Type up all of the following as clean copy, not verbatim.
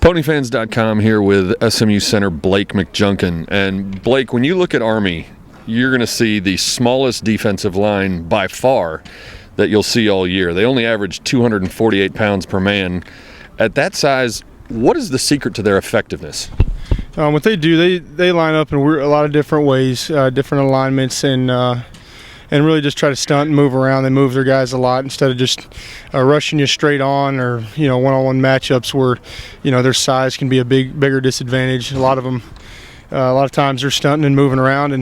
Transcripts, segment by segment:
Ponyfans.com here with SMU center Blake McJunkin. And Blake, when you look at Army, you're going to see the smallest defensive line by far that you'll see all year. They only average 248 pounds per man. At that size, what is the secret to their effectiveness? What they do, they line up in a lot of different ways, different alignments, and really just try to stunt and move around. They move their guys a lot instead of just rushing you straight on, or one-on-one matchups where their size can be a bigger disadvantage. A lot of times they're stunting and moving around and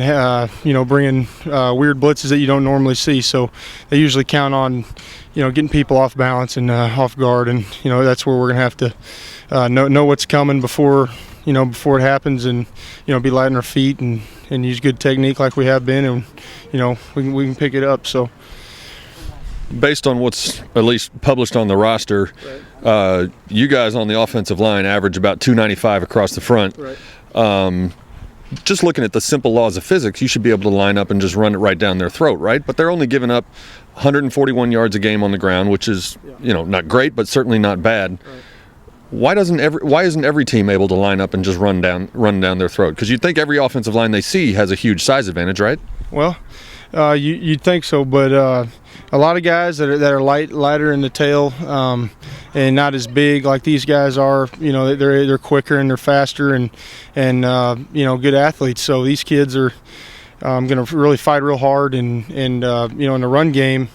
bringing weird blitzes that you don't normally see. So they usually count on getting people off balance and off guard, and that's where we're gonna have to know what's coming before it happens, and be light on our feet and use good technique like we have been, and we can pick it up. So based on what's at least published on the roster, right, you guys on the offensive line average about 295 across the front. Right. Just looking at the simple laws of physics, you should be able to line up and just run it right down their throat, right? But they're only giving up 141 yards a game on the ground, which is not great, but certainly not bad. Right. Why isn't every team able to line up and just run down their throat? Because you'd think every offensive line they see has a huge size advantage, right? Well, you'd think so, but a lot of guys that are lighter in the tail and not as big like these guys are, they're quicker and they're faster and good athletes. So these kids are going to really fight real hard, and in the run game,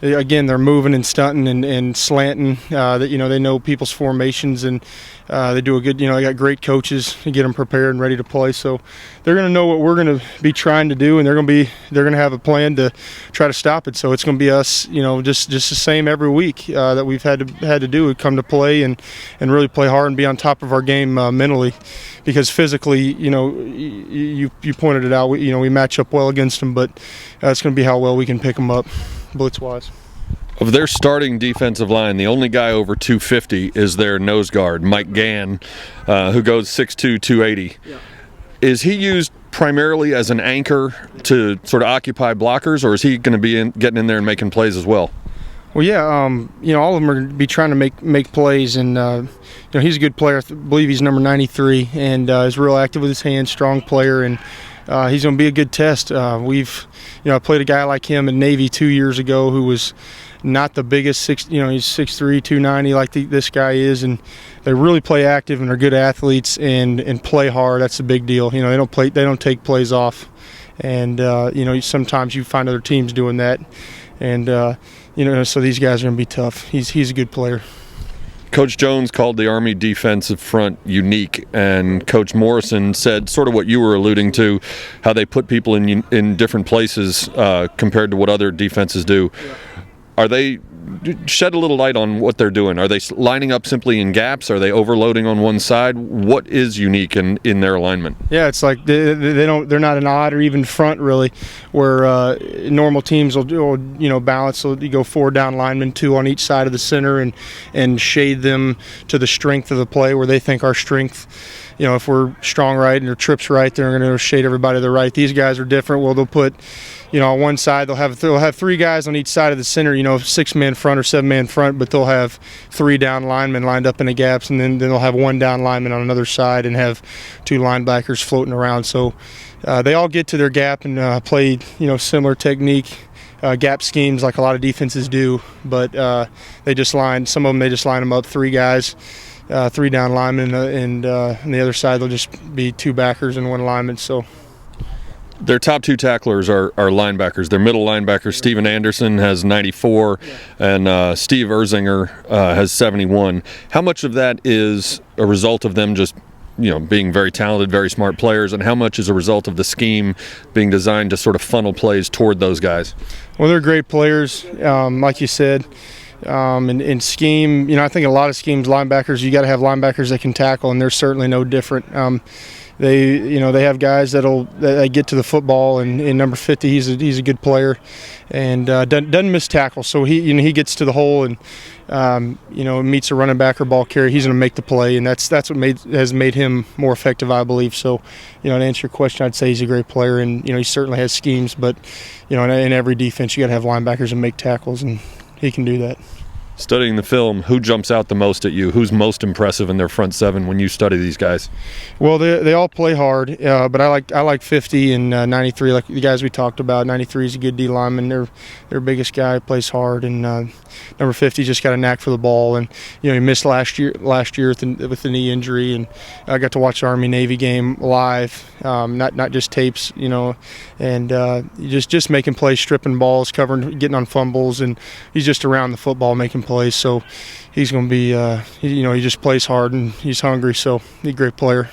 again, they're moving and stunting and slanting. They know people's formations, and they do a good. They got great coaches to get them prepared and ready to play. So they're going to know what we're going to be trying to do, and they're going to have a plan to try to stop it. So it's going to be us, just the same every week that we've had to do. We come to play and really play hard and be on top of our game mentally, because physically, you pointed it out. We match up well against them, but it's going to be how well we can pick them up blitz-wise. Of their starting defensive line, the only guy over 250 is their nose guard, Mike Gann, who goes 6'2", 280. Yeah. Is he used primarily as an anchor to sort of occupy blockers, or is he going to be getting in there and making plays as well? Well, yeah, all of them are going to be trying to make plays, and he's a good player. I believe he's number 93, and is real active with his hands, strong player, and he's going to be a good test. I played a guy like him in Navy 2 years ago who was not the biggest, he's 6'3", 290 like this guy is, and they really play active and are good athletes and play hard. That's a big deal. They don't take plays off, and sometimes you find other teams doing that, and so these guys are going to be tough. He's a good player. Coach Jones called the Army defensive front unique, and Coach Morrison said sort of what you were alluding to, how they put people in different places compared to what other defenses do. Yeah. Are they shed a little light on what they're doing? Are they lining up simply in gaps? Are they overloading on one side? What is unique in their alignment? Yeah, it's like they're not an odd or even front really, where normal teams will balance. So you go 4 down linemen, 2 on each side of the center, and shade them to the strength of the play where they think our strength. If we're strong right and their trips right, they're going to shade everybody to the right. These guys are different. Well, they'll put, on one side they'll have 3 guys on each side of the center, 6-man front or 7-man front, but they'll have 3 down linemen lined up in the gaps, and then they'll have 1 down lineman on another side and have 2 linebackers floating around. So they all get to their gap and play, similar technique. Gap schemes like a lot of defenses do, but they just line them up 3 guys, 3 down linemen, and on the other side they'll just be 2 backers and 1 lineman. So their top 2 tacklers are linebackers. Their middle linebacker, Steven Anderson, has 94, and Steve Erzinger has 71. How much of that is a result of them just being very talented, very smart players, and how much is a result of the scheme being designed to sort of funnel plays toward those guys? Well, they're great players, like you said. In scheme, I think a lot of schemes, linebackers, you got to have linebackers that can tackle, and they're certainly no different. They have guys that get to the football, and in number 50, he's a good player, and doesn't miss tackles. So he gets to the hole and meets a running back or ball carrier. He's going to make the play, and that's what has made him more effective, I believe. So to answer your question, I'd say he's a great player, and he certainly has schemes. But in every defense, you got to have linebackers and make tackles, and he can do that. Studying the film, who jumps out the most at you? Who's most impressive in their front seven when you study these guys? Well, they all play hard, but I like 50 and 93, like the guys we talked about. 93 is a good D lineman. Their biggest guy plays hard, and number 50 just got a knack for the ball. And he missed last year with the knee injury, and I got to watch the Army Navy game live, not just tapes, and just making plays, stripping balls, covering, getting on fumbles, and he's just around the football making plays. So he's going to be, he just plays hard and he's hungry. So he's a great player.